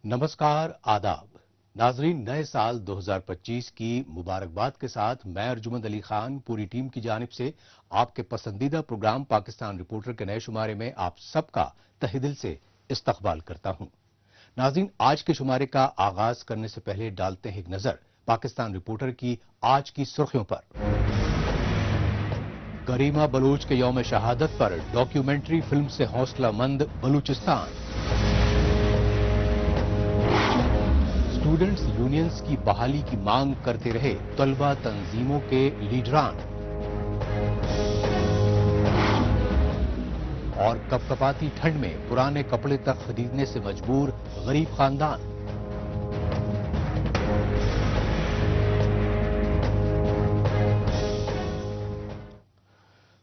नमस्कार, आदाब। नाजरीन, नए साल 2025 की मुबारकबाद के साथ मैं अर्जुमंद अली खान पूरी टीम की जानिब से आपके पसंदीदा प्रोग्राम पाकिस्तान रिपोर्टर के नए शुमारे में आप सबका तहे दिल से इस्तकबाल करता हूं। नाजरीन, आज के शुमारे का आगाज करने से पहले डालते हैं एक नजर पाकिस्तान रिपोर्टर की आज की सुर्खियों पर। करीमा बलूच के यौम शहादत पर डॉक्यूमेंट्री फिल्म से हौसलामंद बलूचिस्तान। स्टूडेंट्स यूनियंस की बहाली की मांग करते रहे तलबा तंजीमों के लीडरान। और कपकपाती ठंड में पुराने कपड़े तक खरीदने से मजबूर गरीब खानदान।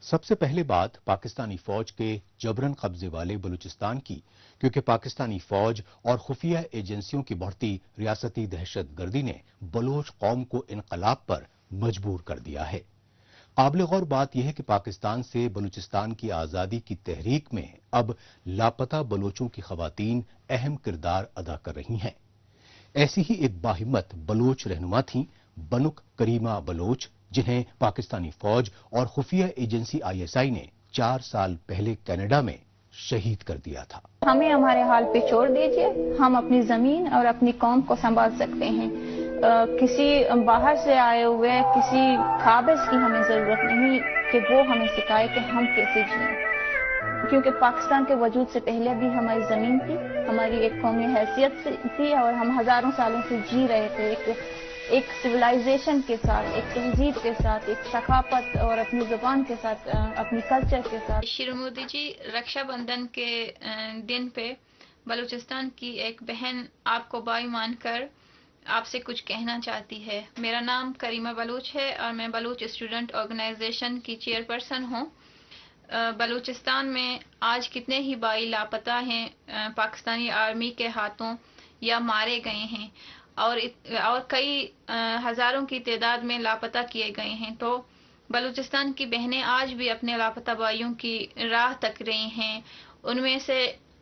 सबसे पहले बात पाकिस्तानी फौज के जबरन कब्जे वाले बलूचिस्तान की, क्योंकि पाकिस्तानी फौज और खुफिया एजेंसियों की बढ़ती रियासती दहशतगर्दी ने बलोच कौम को इनकलाब पर मजबूर कर दिया है। काबिल गौर बात यह है कि पाकिस्तान से बलूचिस्तान की आजादी की तहरीक में अब लापता बलोचों की खवातीन अहम किरदार अदा कर रही हैं। ऐसी ही एक बाहिम्मत बलोच रहनुमा थीं बनुक करीमा बलोच, जिन्हें पाकिस्तानी फौज और खुफिया एजेंसी ISI ने 4 साल पहले कनाडा में शहीद कर दिया था। हमें हमारे हाल पे छोड़ दीजिए, हम अपनी जमीन और अपनी कौम को संभाल सकते हैं। किसी बाहर से आए हुए किसी काबिज की हमें जरूरत नहीं कि वो हमें सिखाए कि हम कैसे जिएं, क्योंकि पाकिस्तान के वजूद से पहले भी हमारी जमीन थी, हमारी एक कौमी हैसियत थी और हम हजारों सालों से जी रहे थे एक सिविलाइजेशन के साथ, एक तहजीब के साथ, एक सकाफत और अपनी जुबान के साथ, अपनी कल्चर के साथ। श्री मोदी जी, रक्षाबंधन के दिन पे बलूचिस्तान की एक बहन आपको बाई मानकर आपसे कुछ कहना चाहती है। मेरा नाम करीमा बलूच है और मैं बलूच स्टूडेंट ऑर्गेनाइजेशन की चेयरपर्सन हूँ। बलूचिस्तान में आज कितने ही बाई लापता हैं, पाकिस्तानी आर्मी के हाथों या मारे गए हैं और कई हजारों की तादाद में लापता किए गए हैं। तो बलूचिस्तान की बहनें आज भी अपने लापता भाइयों की राह तक रही हैं। उनमें से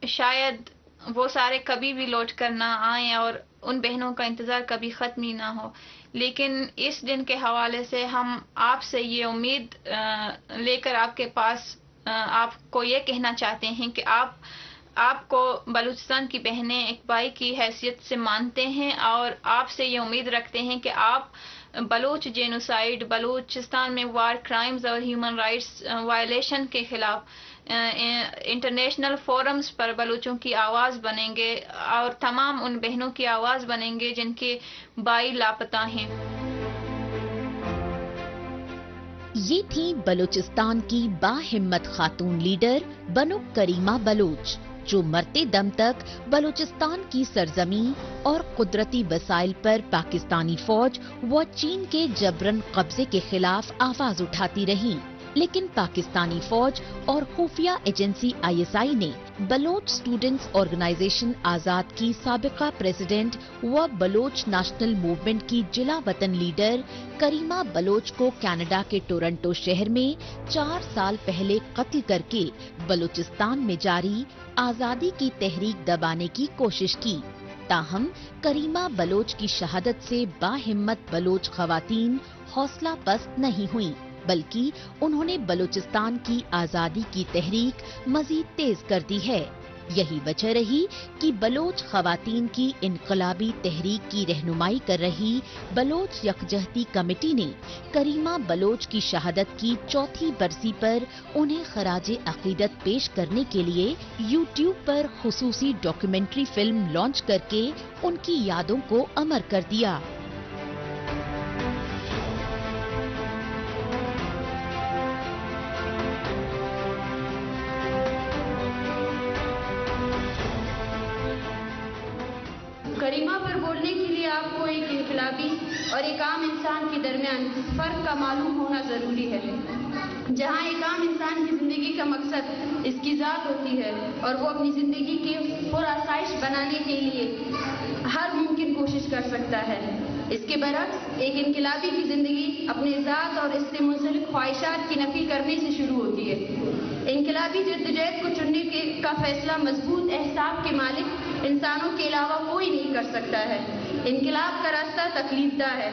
शायद वो सारे कभी भी लौट कर ना आए और उन बहनों का इंतजार कभी खत्म ही ना हो। लेकिन इस दिन के हवाले से हम आपसे ये उम्मीद लेकर आपके पास आपको ये कहना चाहते हैं कि आपको बलूचिस्तान की बहनें एक भाई की हैसियत से मानते हैं और आपसे ये उम्मीद रखते हैं कि आप बलूच जेनोसाइड, बलूचिस्तान में वार क्राइम्स और ह्यूमन राइट्स वायलेशन के खिलाफ इंटरनेशनल फोरम्स पर बलूचों की आवाज़ बनेंगे और तमाम उन बहनों की आवाज़ बनेंगे जिनके भाई लापता हैं। ये थी बलूचिस्तान की बाहिम्मत खातून लीडर बनुक करीमा बलूच, जो मरते दम तक बलूचिस्तान की सरजमी और कुदरती वसाइल पर पाकिस्तानी फौज व चीन के जबरन कब्जे के खिलाफ आवाज उठाती रही। लेकिन पाकिस्तानी फौज और खुफिया एजेंसी ISI ने बलोच स्टूडेंट्स ऑर्गेनाइजेशन आजाद की साबिका प्रेसिडेंट व बलोच नेशनल मूवमेंट की जिला वतन लीडर करीमा बलोच को कनाडा के टोरंटो शहर में 4 साल पहले कत्ल करके बलूचिस्तान में जारी आजादी की तहरीक दबाने की कोशिश की। ताहम करीमा बलोच की शहादत से बाहिम्मत बलोच खवातीन हौसला पस्त नहीं हुई, बल्कि उन्होंने बलूचिस्तान की आजादी की तहरीक मजीद तेज कर दी है। यही वजह रही कि बलोच खवातीन की इनकलाबी तहरीक की रहनुमाई कर रही बलोच यकजहती कमेटी ने करीमा बलोच की शहादत की 4थी बरसी पर उन्हें खराजे अकीदत पेश करने के लिए YouTube पर खुसूसी डॉक्यूमेंट्री फिल्म लॉन्च करके उनकी यादों को अमर कर दिया। करीमा पर बोलने के लिए आपको एक इनकलाबी और एक आम इंसान के दरमियान फर्क का मालूम होना जरूरी है। जहां एक आम इंसान की जिंदगी का मकसद इसकी जात होती है और वो अपनी जिंदगी की पुरआसाइश बनाने के लिए हर मुमकिन कोशिश कर सकता है, इसके बरक्स एक इनकलाबी की जिंदगी अपने जात और इससे मुंसलिक ख्वाहिशात की नफी करने से शुरू होती है। इनकलाबी जद्दोजहद को चुनने का फैसला मजबूत एहसास के मालिक इंसानों के अलावा कोई नहीं कर सकता है। इनकलाब का रास्ता तकलीफ दा है,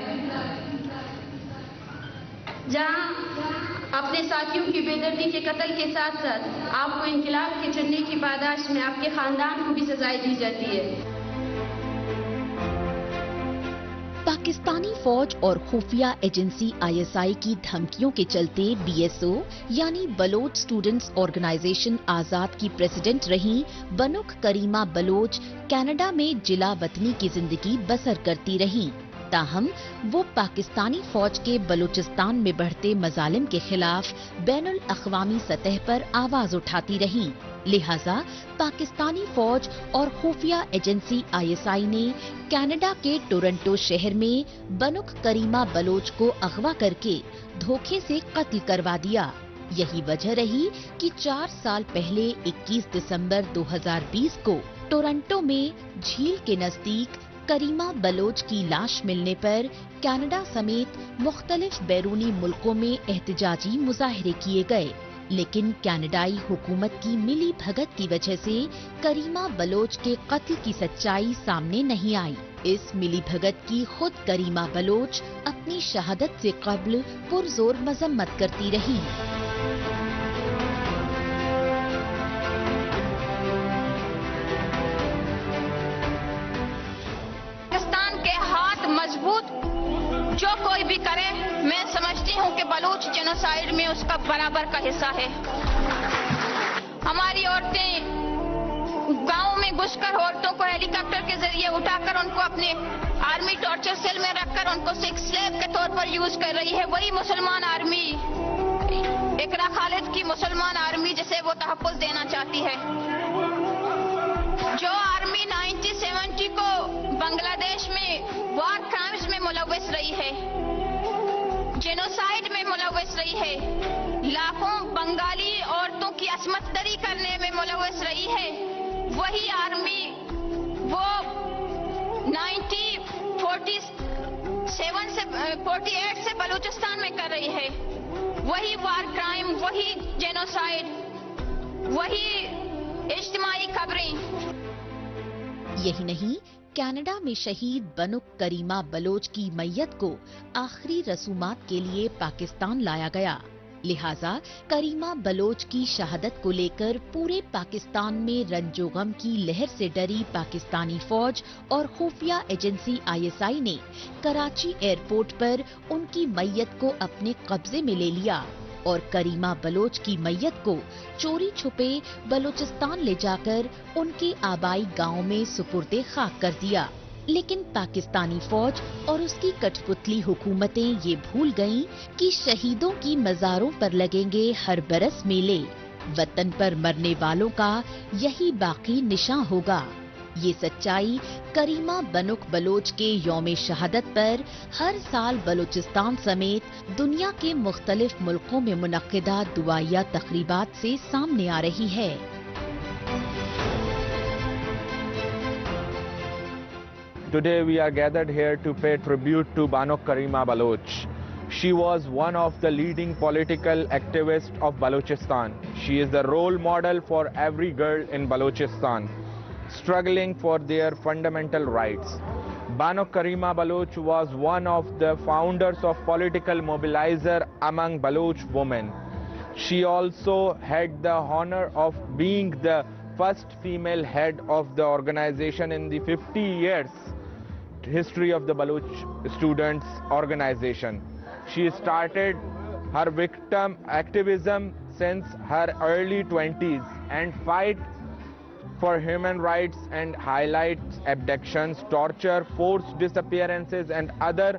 जहां अपने साथियों की बेदर्दी के कत्ल के साथ साथ आपको इनकलाब के चुनने की पादाश में आपके खानदान को भी सजाएं दी जाती है। पाकिस्तानी फौज और खुफिया एजेंसी आईएसआई की धमकियों के चलते बीएसओ यानी बलोच स्टूडेंट्स ऑर्गेनाइजेशन आजाद की प्रेसिडेंट रहीं बनुक करीमा बलोच कनाडा में जिला वतनी की जिंदगी बसर करती रहीं। ताहम वो पाकिस्तानी फौज के बलूचिस्तान में बढ़ते मजालिम के खिलाफ बैनुल अक़वामी सतह पर आवाज उठाती रहीं। लिहाजा पाकिस्तानी फौज और खुफिया एजेंसी आईएसआई ने कनाडा के टोरंटो शहर में बनुक करीमा बलोच को अगवा करके धोखे से कत्ल करवा दिया। यही वजह रही कि 4 साल पहले 21 दिसंबर 2020 को टोरंटो में झील के नजदीक करीमा बलोच की लाश मिलने पर कनाडा समेत मुख्तलिफ बैरूनी मुल्कों में एहतजाजी मुजाहरे किए गए, लेकिन कनाडाई हुकूमत की मिली भगत की वजह से करीमा बलोच के कत्ल की सच्चाई सामने नहीं आई। इस मिली भगत की खुद करीमा बलोच अपनी शहादत से कब्ल पुरजोर मजम्मत करती रही। पाकिस्तान के हाथ मजबूत जो कोई भी करे, मैं समझती हूँ कि बलूच जेनोसाइड में उसका बराबर का हिस्सा है। हमारी औरतें गांव में घुसकर औरतों को हेलीकॉप्टर के जरिए उठाकर उनको अपने आर्मी टॉर्चर सेल में रखकर उनको सेक्स स्लेव के तौर पर यूज कर रही है। वही मुसलमान आर्मी, इकरा खालिद की मुसलमान आर्मी जिसे वो तहफ़्फ़ुज़ देना चाहती है, जो आर्मी 1970 को बांग्लादेश में वार क्राइम्स में मुलव्वस रही है, जेनोसाइड में मुलव्वस रही है, लाखों बंगाली औरतों की असमत दरी करने में मुलव्वस रही है, वही आर्मी वो 1948 से बलूचिस्तान में कर रही है। वही वार क्राइम, वही जेनोसाइड, वही इज्तिमाई खबरें। यही नहीं, कनाडा में शहीद बनुक करीमा बलोच की मैयत को आखिरी रसूमात के लिए पाकिस्तान लाया गया। लिहाजा करीमा बलोच की शहादत को लेकर पूरे पाकिस्तान में रंजो गम की लहर से डरी पाकिस्तानी फौज और खुफिया एजेंसी आईएसआई ने कराची एयरपोर्ट पर उनकी मैयत को अपने कब्जे में ले लिया और करीमा बलोच की मैयत को चोरी छुपे बलूचिस्तान ले जाकर उनके आबाई गांव में सुपुर्दे खाक कर दिया। लेकिन पाकिस्तानी फौज और उसकी कठपुतली हुकूमतें ये भूल गईं कि शहीदों की मज़ारों पर लगेंगे हर बरस मेले। वतन पर मरने वालों का यही बाकी निशान होगा। ये सच्चाई करीमा बनुक बलोच के यौम शहादत पर हर साल बलूचिस्तान समेत दुनिया के मुख्तलिफ मुल्कों में मुनक्किदा दुआया तकरीबात से सामने आ रही है। Today we are gathered here to pay tribute to Banuk Karima Baloch. She was one of the leading political activists of Balochistan. She is the role model for every girl in Balochistan, struggling for their fundamental rights. Banuk Karima Baloch was one of the founders of political mobilizer among Baloch women. She also had the honor of being the first female head of the organization in the 50 years history of the Baloch Students Organization. She started her victim activism since her early 20s and fight for human rights and highlights abductions, torture, forced disappearances and other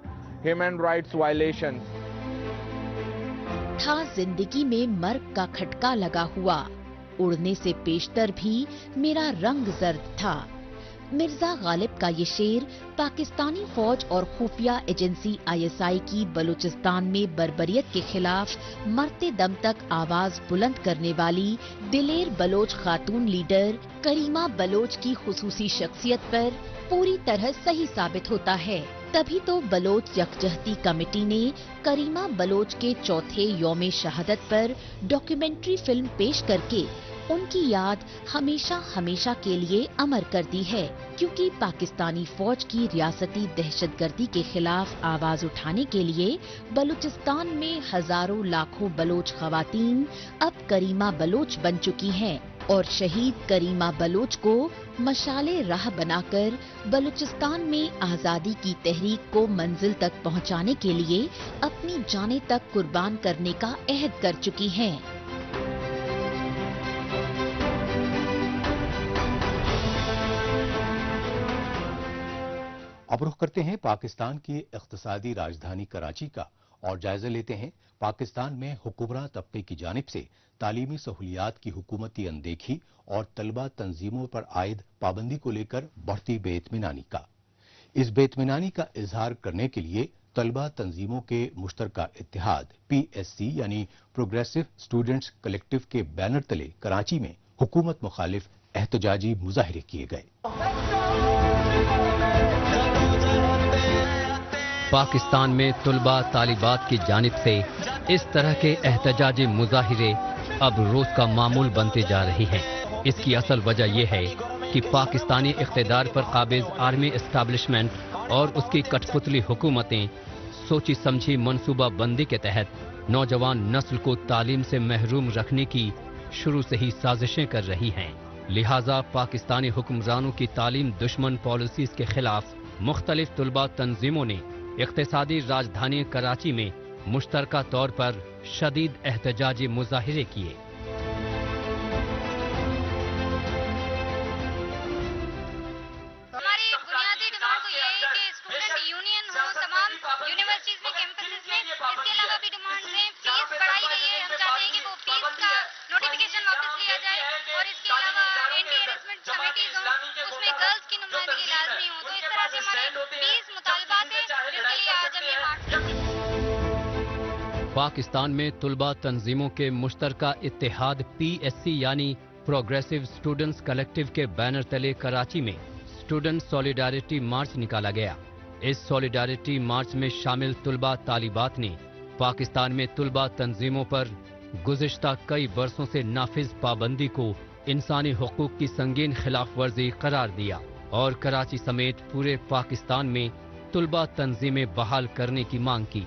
human rights violations. था जिंदगी में मर्ग का खटका लगा हुआ, उड़ने से पेशतर भी मेरा रंग जर्द था। मिर्जा गालिब का ये शेर पाकिस्तानी फौज और खुफिया एजेंसी आईएसआई की बलूचिस्तान में बर्बरियत के खिलाफ मरते दम तक आवाज बुलंद करने वाली दिलेर बलोच खातून लीडर करीमा बलोच की खुसूसी शख्सियत पर पूरी तरह सही साबित होता है। तभी तो बलोच यकजहती कमेटी ने करीमा बलोच के चौथे यौम शहादत पर डॉक्यूमेंट्री फिल्म पेश करके उनकी याद हमेशा हमेशा के लिए अमर करती है, क्योंकि पाकिस्तानी फौज की रियासती दहशतगर्दी के खिलाफ आवाज उठाने के लिए बलूचिस्तान में हजारों लाखों बलोच खवातीन अब करीमा बलोच बन चुकी हैं और शहीद करीमा बलोच को मशाले राह बनाकर बलूचिस्तान में आजादी की तहरीक को मंजिल तक पहुंचाने के लिए अपनी जानें तक कुर्बान करने का अहद कर चुकी हैं। अब रुख करते हैं पाकिस्तान की इख्तिसादी राजधानी कराची का और जायजा लेते हैं पाकिस्तान में हुक्मरां तबके की जानिब से तालीमी सहूलियात की हुकूमती अनदेखी और तलबा तंजीमों पर आयद पाबंदी को लेकर बढ़ती बेइत्मीनानी का। इस बेइत्मीनानी का इजहार करने के लिए तलबा तंजीमों के मुश्तरका इत्तेहाद PSC यानी प्रोग्रेसिव स्टूडेंट्स कलेक्टिव के बैनर तले कराची में हुकूमत मुखालिफ एहतजाजी मुजाहिरे किए गए। पाकिस्तान में तुलबा तालिबात की जानिब से इस तरह के एहतजाजी मुजाहिरे अब रोज का मामूल बनते जा रही हैं। इसकी असल वजह यह है कि पाकिस्तानी इख्तिदार पर काबिज आर्मी एस्टैब्लिशमेंट और उसकी कठपुतली हुकूमतें सोची समझी मनसूबा बंदी के तहत नौजवान नस्ल को तालीम से महरूम रखने की शुरू से ही साजिशें कर रही हैं। लिहाजा पाकिस्तानी हुक्मरानों की तालीम दुश्मन पॉलिसीज के खिलाफ मुख्तलिफ तुलबा तंजीमों ने इख्तिसादी राजधानी कराची में मुश्तरका तौर पर शदीद एहतजाजी मुजाहिरे किए। हमारी बुनियादी डिमांड तो ये है कि स्टूडेंट यूनियन हो तमाम यूनिवर्सिटीज में, कैंपसेस में। इसके अलावा भी डिमांड है, फीस बढ़ाई गई है। हम चाहते हैं कि वो फीस का नोटिफिकेशन वापस लिया जाए और इसके अलावा एंटी हैरेसमेंट कमेटीज हो, उसमें गर्ल्स की नुमाइंदगी लाजमी हो। तो इस तरह से हमारे 20 मुतालबात हैं जिसके लिए आज हम ये मार्च करते हैं। पाकिस्तान में तुलबा तंजीमों के मुश्तरका इत्तेहाद PSC यानी प्रोग्रेसिव स्टूडेंट्स कलेक्टिव के बैनर तले कराची में स्टूडेंट सॉलिडारिटी मार्च निकाला गया। इस सॉलिडारिटी मार्च में शामिल तुलबा तालिबात ने पाकिस्तान में तुलबा तंजीमों पर गुज़िश्ता कई वर्षों से नाफिज पाबंदी को इंसानी हुकूक की संगीन खिलाफ वर्जी करार दिया और कराची समेत पूरे पाकिस्तान में तुलबा तंजीमें बहाल करने की मांग की,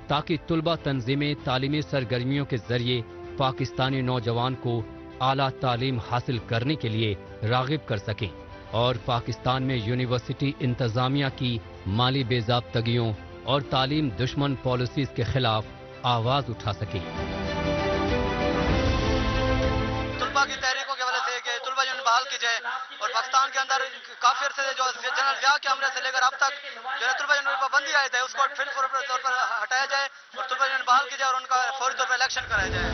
ताकि तुलबा तंजीमें तालीमी सरगर्मियों के जरिए पाकिस्तानी नौजवान को आला तालीम हासिल करने के लिए रागिब कर सकें और पाकिस्तान में यूनिवर्सिटी इंतजामिया की माली बेज़ाब्तगियों और तालीम दुश्मन पॉलिसीज के खिलाफ आवाज उठा सकें। तुलबा की तहरीकों की वजह से कि तुलबा यूनियन बहाल की जाए और पाकिस्तान के अंदर काफी अरसे से जो जनरल व्याह के हमले से लेकर अब तक जो है तुलबा यूनियन पर पाबंदी आयद है उसको फिर तौर पर हटाया जाए और तुलबा यूनियन बहाल की जाए और उनका फौरी तौर पर इलेक्शन कराया जाए।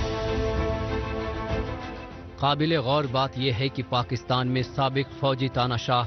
काबिल गौर बात यह है कि पाकिस्तान में साबिक फौजी तानाशाह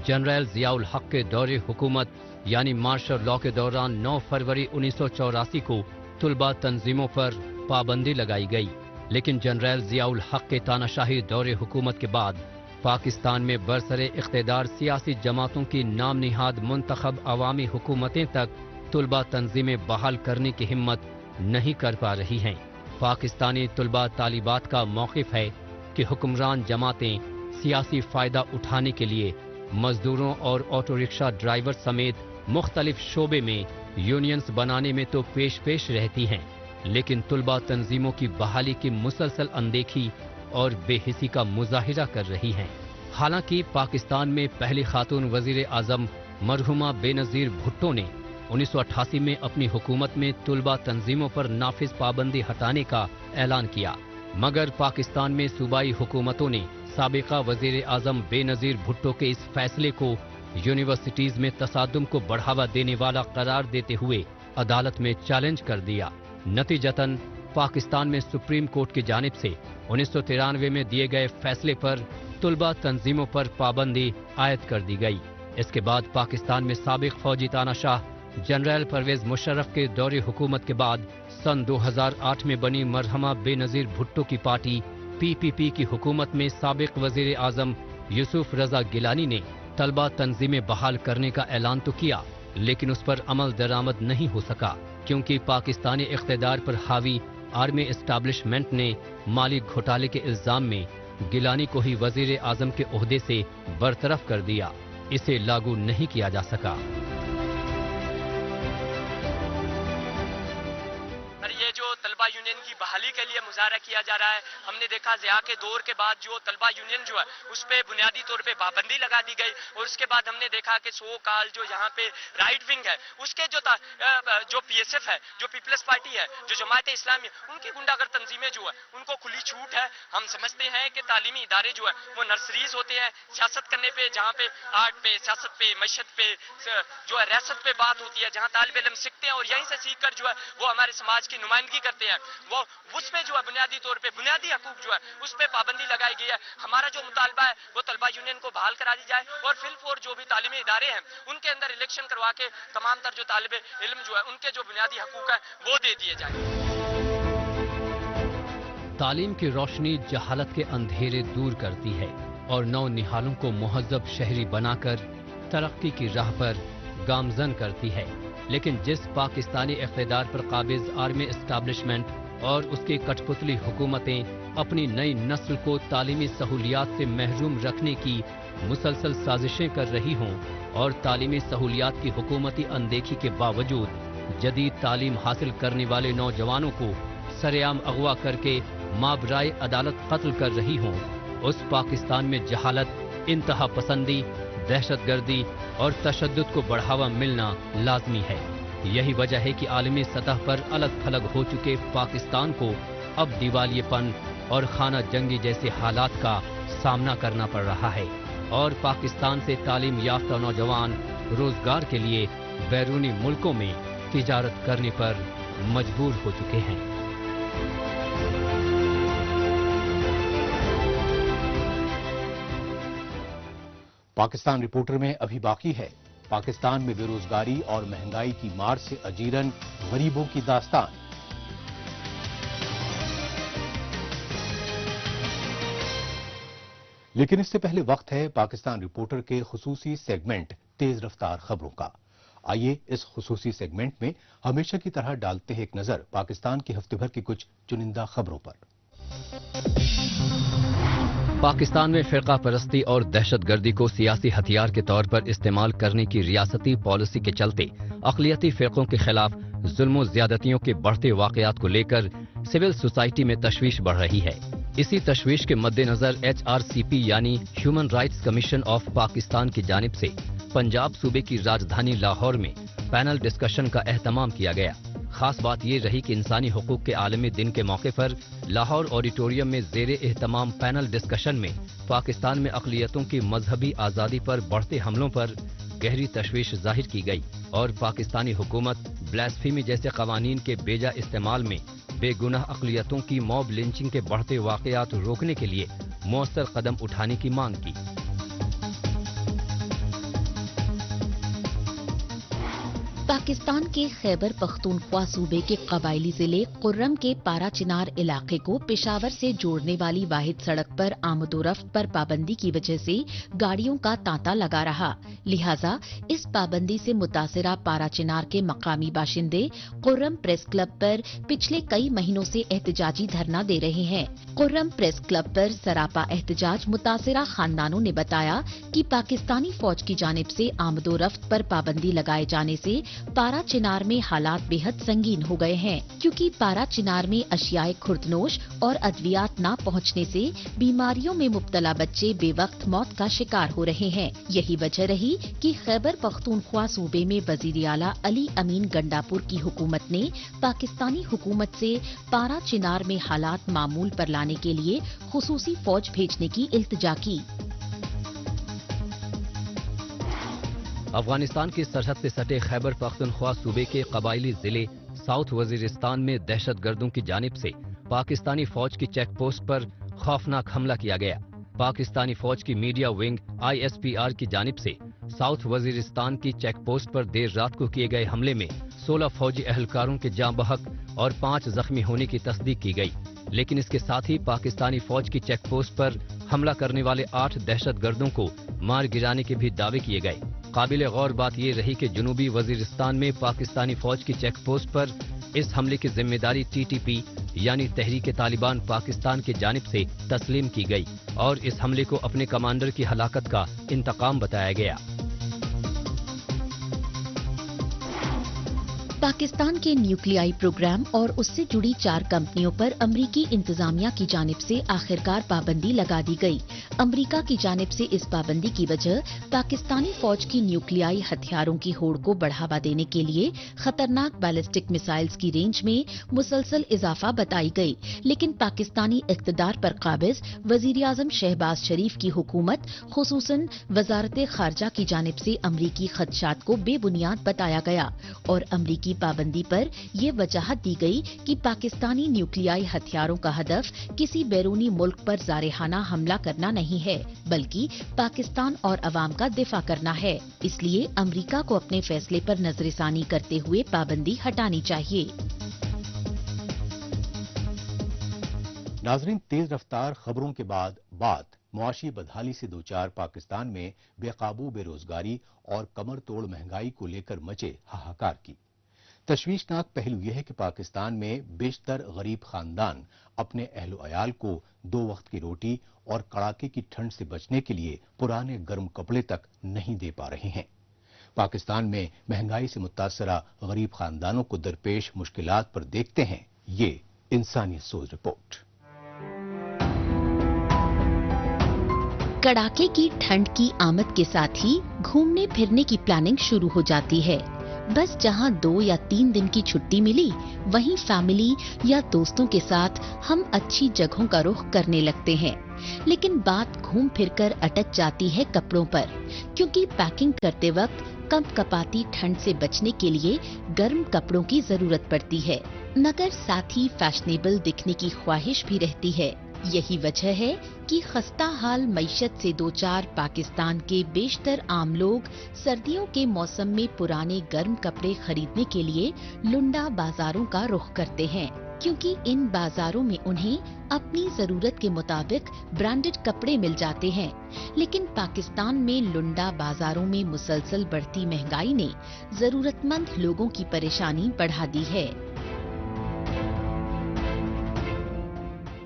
जनरल जियाउल हक के दौरे हुकूमत यानी मार्शल लॉ के दौरान 9 फरवरी 1984 को तुलबा तंजीमों पर पाबंदी लगाई गई, लेकिन जनरल जियाउल हक के तानाशाही दौरे हुकूमत के बाद पाकिस्तान में बरसरे इख्तिदार सियासी जमातों की नाम निहाद मुंतखब अवामी हुकूमतें तक तुलबा तंजीमें बहाल करने की हिम्मत नहीं कर पा रही हैं। पाकिस्तानी तुलबा तालिबात का मौक़िफ़ है कि हुक्मरान जमातें सियासी फ़ायदा उठाने के लिए मजदूरों और ऑटो रिक्शा ड्राइवर समेत मुख्तलिफ शोबे में यूनियंस बनाने में तो पेश रहती हैं, लेकिन तुलबा तंजीमों की बहाली की मुसलसल अनदेखी और बेहिसी का मुजाहिरा कर रही हैं। हालांकि पाकिस्तान में पहली खातून वजीर आजम मरहुमा बेनजीर भुट्टो ने 1988 में अपनी हुकूमत में तुलबा तंजीमों पर नाफिज पाबंदी हटाने का ऐलान किया, मगर पाकिस्तान में सूबाई हुकूमतों ने साबिका वजीर आजम बेनजीर भुट्टो के इस फैसले को यूनिवर्सिटीज में तसादुम को बढ़ावा देने वाला करार देते हुए अदालत में चैलेंज कर दिया। नतीजतन पाकिस्तान में सुप्रीम कोर्ट की जानिब से 1993 में दिए गए फैसले पर तुलबा तंजीमों पर पाबंदी आयद कर दी गई। इसके बाद पाकिस्तान में साबिक फौजी तानाशाह जनरल परवेज मुशर्रफ के दौरे हुकूमत के बाद सन 2008 में बनी मरहमा बेनजीर भुट्टो की पार्टी PPP की हुकूमत में साबिक वजीर आजम यूसुफ रजा गिलानी ने तलबा तंजीमें बहाल करने का ऐलान तो किया, लेकिन उस पर अमल दरामद नहीं हो सका, क्योंकि पाकिस्तानी इख्तिदार पर हावी आर्मी एस्टैब्लिशमेंट ने माली घोटाले के इल्जाम में गिलानी को ही वजीर आजम के ओहदे से बरतरफ कर दिया। इसे लागू नहीं किया जा सका। ये जो तलबा यूनियन की बहाली के लिए मुजाहरा किया जा रहा है, हमने देखा ज़िया के दौर के बाद जो तलबा यूनियन जो है उस पर बुनियादी तौर पे पाबंदी लगा दी गई, और उसके बाद हमने देखा कि सो काल जो यहाँ पे राइट विंग है उसके जो PSF है, जो पीपल्स पार्टी है, जो जमात इस्लामी, उनकी गुंडागर तंजीमें जो है उनको खुली छूट है। हम समझते हैं कि तालीमी इदारे जो है वो नर्सरीज होते हैं सियासत करने पे, जहाँ पे आर्ट पे, सियासत पे, मईशत पे, जो है रियासत पे बात होती है, जहाँ तालिब इल्म सीखते हैं और यहीं से सीख कर जो है वो हमारे समाज की नुमाइंदगी करते हैं। वो उसमें जो है बुनियादी तौर पे बुनियादी हकूक जो है उस पे पाबंदी लगाई गई है। हमारा जो मुतालबा है वो तलबा यूनियन को बहाल करा दी जाए और फिलफोर जो भी तालीमी इदारे हैं उनके अंदर इलेक्शन करवा के तमाम तर जो तालिब इल्म जो है उनके जो बुनियादी हकूक है वो दे दिए जाए। तालीम की रोशनी जहालत के अंधेरे दूर करती है और नौ निहालों को मुहज्जब शहरी बनाकर तरक्की की राह पर गामजन करती है। लेकिन जिस पाकिस्तानी इक़्तिदार पर काबिज आर्मी एस्टैब्लिशमेंट और उसकी कठपुतली हुकूमतें अपनी नई नस्ल को तालीमी सहूलियात से महरूम रखने की मुसलसल साजिशें कर रही हों और तालीमी सहूलियात की हुकूमती अनदेखी के बावजूद जदीद तालीम हासिल करने वाले नौजवानों को सरेआम अगवा करके माबराए अदालत कत्ल कर रही हों, उस पाकिस्तान में जहालत, इंतहा पसंदी, दहशतगर्दी और तशद्दुद को बढ़ावा मिलना लाजमी है। यही वजह है कि आलमी सतह पर अलग थलग हो चुके पाकिस्तान को अब दिवालियेपन और खाना जंगी जैसे हालात का सामना करना पड़ रहा है और पाकिस्तान से तालीम याफ्ता नौजवान रोजगार के लिए बैरूनी मुल्कों में तिजारत करने पर मजबूर हो चुके हैं। पाकिस्तान रिपोर्टर में अभी बाकी है पाकिस्तान में बेरोजगारी और महंगाई की मार से अजीरन गरीबों की दास्तान। लेकिन इससे पहले वक्त है पाकिस्तान रिपोर्टर के खुसूसी सेगमेंट तेज रफ्तार खबरों का। आइए इस खुसूसी सेगमेंट में हमेशा की तरह डालते हैं एक नजर पाकिस्तान की हफ्ते भर की कुछ चुनिंदा खबरों पर। पाकिस्तान में फिरका परस्ती और दहशतगर्दी को सियासी हथियार के तौर पर इस्तेमाल करने की रियासती पॉलिसी के चलते अक़लियती फिरकों के खिलाफ जुल्म ज्यादतियों के बढ़ते वाकयात को लेकर सिविल सोसाइटी में तशवीश बढ़ रही है। इसी तशवीश के मद्देनजर HRCP यानी human rights commission of Pakistan की जानिब से पंजाब सूबे की राजधानी लाहौर में पैनल डिस्कशन का एहतमाम किया गया। खास बात ये रही कि इंसानी हुकूक के आलमी दिन के मौके पर लाहौर ऑडिटोरियम में जेरे एहतमाम पैनल डिस्कशन में पाकिस्तान में अक़लियतों की मजहबी आज़ादी पर बढ़ते हमलों पर गहरी तशवीश जाहिर की गई और पाकिस्तानी हुकूमत ब्लास्फेमी जैसे कवानीन के बेजा इस्तेमाल में बेगुनाह अक़लियतों की मॉब लिंचिंग के बढ़ते वाकयात रोकने के लिए मौसर कदम उठाने की मांग की। पाकिस्तान के खैबर पख्तूनख्वा सूबे के कबायली जिले कुर्रम के पारा चिनार इलाके को पेशावर से जोड़ने वाली वाहिद सड़क पर आमदोरफ्त पर पाबंदी की वजह से गाड़ियों का तांता लगा रहा। लिहाजा इस पाबंदी से मुतासिरा पारा चिनार के मकामी बाशिंदे कुर्रम प्रेस क्लब पर पिछले कई महीनों से एहतजाजी धरना दे रहे हैं। कुर्रम प्रेस क्लब पर सरापा एहतजाज मुतासिरा खानदानों ने बताया कि पाकिस्तानी फौज की जानिब से आमदोरफ्त पर पाबंदी लगाए जाने से पारा चिनार में हालात बेहद संगीन हो गए हैं, क्योंकि पारा चिनार में अशियाए खुर्दनोश और अद्वियात न पहुंचने से बीमारियों में मुब्तला बच्चे बेवक्त मौत का शिकार हो रहे हैं। यही वजह रही कि खैबर पख्तूनख्वा सूबे में वजीर आला अली अमीन गंडापुर की हुकूमत ने पाकिस्तानी हुकूमत से पारा चिनार में हालात मामूल पर लाने के लिए खुसूसी फौज भेजने की इल्तिजा की। अफगानिस्तान की सरहद से सटे खैबर पख्तूनख्वा सूबे के कबायली जिले साउथ वजीरिस्तान में दहशतगर्दों की जानिब से पाकिस्तानी फौज की चेक पोस्ट पर खौफनाक हमला किया गया। पाकिस्तानी फौज की मीडिया विंग ISPR की जानिब से साउथ वजीरिस्तान की चेक पोस्ट पर देर रात को किए गए हमले में 16 फौजी एहलकारों के जाँ बहक और 5 जख्मी होने की तस्दीक की गई। लेकिन इसके साथ ही पाकिस्तानी फौज की चेक पोस्ट पर हमला करने वाले 8 दहशतगर्दों को मार गिराने के भी दावे किए गए। काबिल गौर बात ये रही कि जनूबी वजीरिस्तान में पाकिस्तानी फौज की चेक पोस्ट पर इस हमले की जिम्मेदारी TTP यानी तहरीक तालिबान पाकिस्तान की जानिब से तस्लीम की गई और इस हमले को अपने कमांडर की हलाकत का इंतकाम बताया गया। पाकिस्तान के न्यूक्लियाई प्रोग्राम और उससे जुड़ी 4 कंपनियों पर अमरीकी इंतजामिया की जानिब से आखिरकार पाबंदी लगा दी गई। अमरीका की जानिब से इस पाबंदी की वजह पाकिस्तानी फौज की न्यूक्लियाई हथियारों की होड़ को बढ़ावा देने के लिए खतरनाक बैलिस्टिक मिसाइल्स की रेंज में मुसलसल इजाफा बताई गई। लेकिन पाकिस्तानी इख्तिदार पर काबिज वजीर आजम शहबाज शरीफ की हुकूमत खुसूसन वजारत खारजा की जानिब से अमरीकी खदशात को बेबुनियाद बताया गया और अमरीकी पाबंदी पर ये वजाहत दी गई कि पाकिस्तानी न्यूक्लियाई हथियारों का हदफ किसी बैरूनी मुल्क पर जारहाना हमला करना नहीं है, बल्कि पाकिस्तान और अवाम का दिफा करना है। इसलिए अमरीका को अपने फैसले पर नजरसानी करते हुए पाबंदी हटानी चाहिए। नाजरीन, तेज रफ्तार खबरों के बाद बात मुआशी बदहाली से 2-4 पाकिस्तान में बेकाबू बेरोजगारी और कमर तोड़ महंगाई को लेकर मचे हाहाकार की। तशवीशनाक पहलू यह है कि पाकिस्तान में बेशतर गरीब खानदान अपने अहलो अयाल को 2 वक्त की रोटी और कड़ाके की ठंड से बचने के लिए पुराने गर्म कपड़े तक नहीं दे पा रहे हैं। पाकिस्तान में महंगाई से मुतासरा गरीब खानदानों को दरपेश मुश्किलात पर देखते हैं ये इंसानियत सोच रिपोर्ट। कड़ाके की ठंड की आमद के साथ ही घूमने फिरने की प्लानिंग शुरू हो जाती है। बस जहां 2 या 3 दिन की छुट्टी मिली, वहीं फैमिली या दोस्तों के साथ हम अच्छी जगहों का रुख करने लगते हैं। लेकिन बात घूम फिरकर अटक जाती है कपड़ों पर, क्योंकि पैकिंग करते वक्त कंपकपाती ठंड से बचने के लिए गर्म कपड़ों की जरूरत पड़ती है, मगर साथ ही फैशनेबल दिखने की ख्वाहिश भी रहती है। यही वजह है कि खस्ता हाल मईशत से 2-4 पाकिस्तान के बेशतर आम लोग सर्दियों के मौसम में पुराने गर्म कपड़े खरीदने के लिए लुंडा बाजारों का रुख करते हैं, क्योंकि इन बाजारों में उन्हें अपनी जरूरत के मुताबिक ब्रांडेड कपड़े मिल जाते हैं। लेकिन पाकिस्तान में लुंडा बाजारों में मुसलसल बढ़ती महंगाई ने जरूरतमंद लोगों की परेशानी बढ़ा दी है।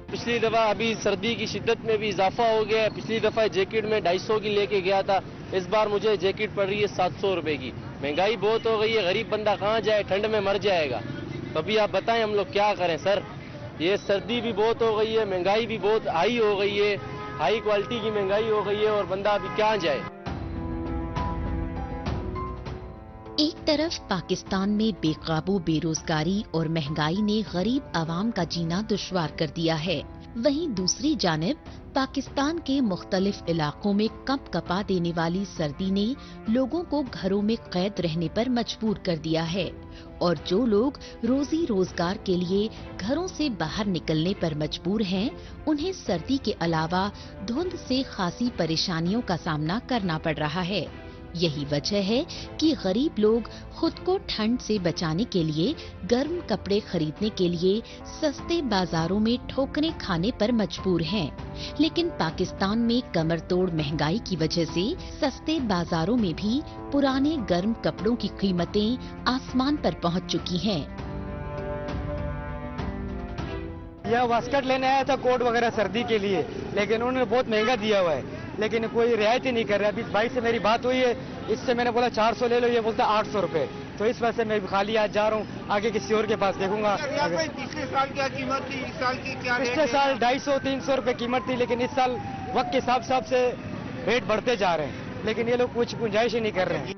पिछली दफा अभी सर्दी की शिद्दत में भी इजाफा हो गया है। पिछली दफा जैकेट में 250 की लेके गया था, इस बार मुझे जैकेट पड़ रही है 700 रुपए की। महंगाई बहुत हो गई है, गरीब बंदा कहाँ जाए, ठंड में मर जाएगा। तो अभी आप बताएं हम लोग क्या करें सर। ये सर्दी भी बहुत हो गई है, महंगाई भी बहुत हाई हो गई है, हाई क्वालिटी की महंगाई हो गई है और बंदा अभी क्या जाए। एक तरफ पाकिस्तान में बेकाबू बेरोजगारी और महंगाई ने गरीब आवाम का जीना दुश्वार कर दिया है, वहीं दूसरी जानिब पाकिस्तान के मुख्तलिफ इलाकों में कंपकपा देने वाली सर्दी ने लोगों को घरों में कैद रहने पर मजबूर कर दिया है और जो लोग रोजी रोजगार के लिए घरों से बाहर निकलने पर मजबूर हैं, उन्हें सर्दी के अलावा धुंध से खासी परेशानियों का सामना करना पड़ रहा है। यही वजह है कि गरीब लोग खुद को ठंड से बचाने के लिए गर्म कपड़े खरीदने के लिए सस्ते बाजारों में ठोकरें खाने पर मजबूर हैं। लेकिन पाकिस्तान में कमर तोड़ महंगाई की वजह से सस्ते बाजारों में भी पुराने गर्म कपड़ों की कीमतें आसमान पर पहुंच चुकी हैं। यह वास्कट लेने आया था कोट वगैरह सर्दी के लिए, लेकिन उन्होंने बहुत महंगा दिया हुआ है, लेकिन कोई रियायत ही नहीं कर रहा। अभी भाई से मेरी बात हुई है, इससे मैंने बोला 400 ले लो, ये बोलता 800 रुपए। तो इस वजह से मैं खाली आज जा रहा हूँ, आगे किसी और के पास देखूंगा। पिछले साल क्या कीमत थी, इस साल की क्या? पिछले साल 250-300 रुपए कीमत थी, लेकिन इस साल वक्त के हिसाब से रेट बढ़ते जा रहे हैं, लेकिन ये लोग कुछ गुंजाइश ही नहीं कर रहे हैं।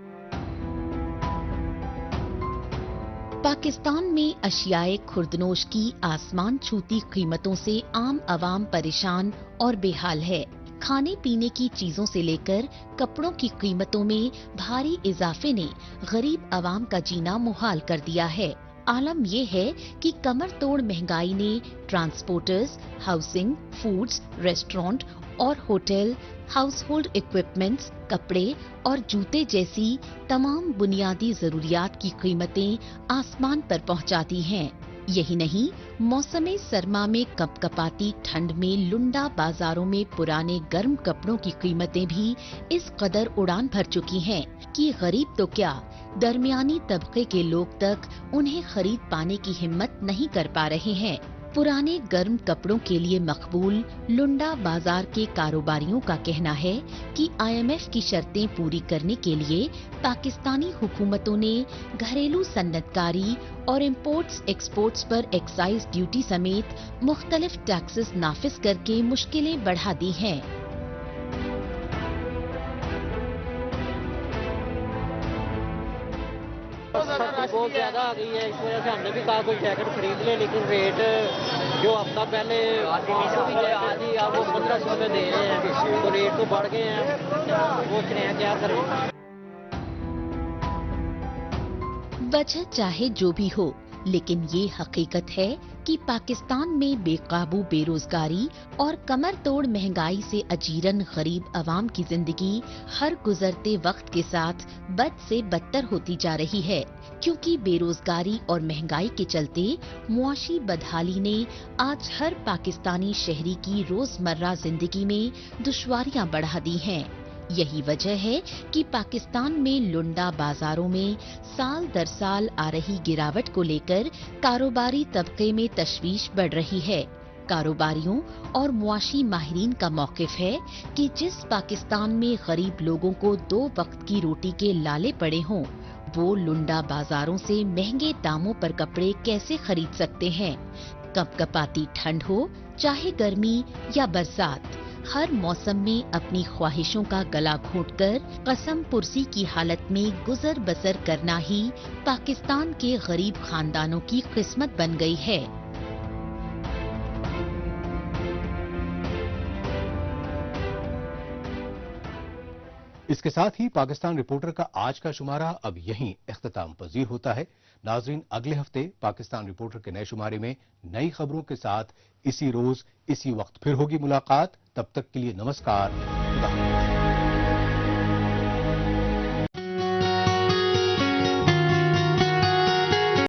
पाकिस्तान में अशियाए खुर्दनोश की आसमान छूती कीमतों से आम आवाम परेशान और बेहाल है। खाने पीने की चीजों से लेकर कपड़ों की कीमतों में भारी इजाफे ने गरीब आवाम का जीना मुहाल कर दिया है। आलम यह है कि कमर तोड़ महंगाई ने ट्रांसपोर्टर्स, हाउसिंग, फूड्स, रेस्टोरेंट और होटल, हाउस होल्ड इक्विपमेंट्स, कपड़े और जूते जैसी तमाम बुनियादी जरूरियात की कीमतें आसमान पर पहुंचा दी हैं। यही नहीं, मौसम सरमा में कपकपाती ठंड में लुंडा बाजारों में पुराने गर्म कपड़ों की कीमतें भी इस कदर उड़ान भर चुकी हैं कि गरीब तो क्या, दरमियानी तबके के लोग तक उन्हें खरीद पाने की हिम्मत नहीं कर पा रहे हैं। पुराने गर्म कपड़ों के लिए मकबूल लुंडा बाजार के कारोबारियों का कहना है कि IMF की शर्तें पूरी करने के लिए पाकिस्तानी हुकूमतों ने घरेलू सन्नतकारी और इंपोर्ट्स एक्सपोर्ट्स पर एक्साइज ड्यूटी समेत मुख्तलिफ टैक्सेस नाफिज करके मुश्किलें बढ़ा दी हैं। बहुत ज्यादा आ गई है, इस वजह से हमने भी कहा कोई जैकेट खरीद ले, लेकिन रेट जो हफ्ता पहले 500 की जैकेट थी अब वो 1500 में दे रहे हैं, तो रेट तो बढ़ गए हैं। सोच रहे हैं क्या करें। वजह चाहे जो भी हो, लेकिन ये हकीकत है कि पाकिस्तान में बेकाबू बेरोजगारी और कमर तोड़ महंगाई से अजीरन गरीब अवाम की जिंदगी हर गुजरते वक्त के साथ बद से बदतर होती जा रही है, क्योंकि बेरोजगारी और महंगाई के चलते मुआशी बदहाली ने आज हर पाकिस्तानी शहरी की रोजमर्रा जिंदगी में दुश्वारियां बढ़ा दी हैं। यही वजह है कि पाकिस्तान में लुंडा बाजारों में साल दर साल आ रही गिरावट को लेकर कारोबारी तबके में तशवीश बढ़ रही है। कारोबारियों और मुआशी माहिरीन का मौकिफ है कि जिस पाकिस्तान में गरीब लोगों को 2 वक्त की रोटी के लाले पड़े हों, वो लुंडा बाजारों से महंगे दामों पर कपड़े कैसे खरीद सकते हैं। कपकपाती ठंड हो चाहे गर्मी या बरसात, हर मौसम में अपनी ख्वाहिशों का गला घोंटकर कसम पुरसी की हालत में गुजर बसर करना ही पाकिस्तान के गरीब खानदानों की किस्मत बन गई है। इसके साथ ही पाकिस्तान रिपोर्टर का आज का शुमारा अब यहीं इख्तिताम पजीर होता है। नाजरीन, अगले हफ्ते पाकिस्तान रिपोर्टर के नए शुमारे में नई खबरों के साथ इसी रोज इसी वक्त फिर होगी मुलाकात। तब तक के लिए नमस्कार। खुदा हाफिज।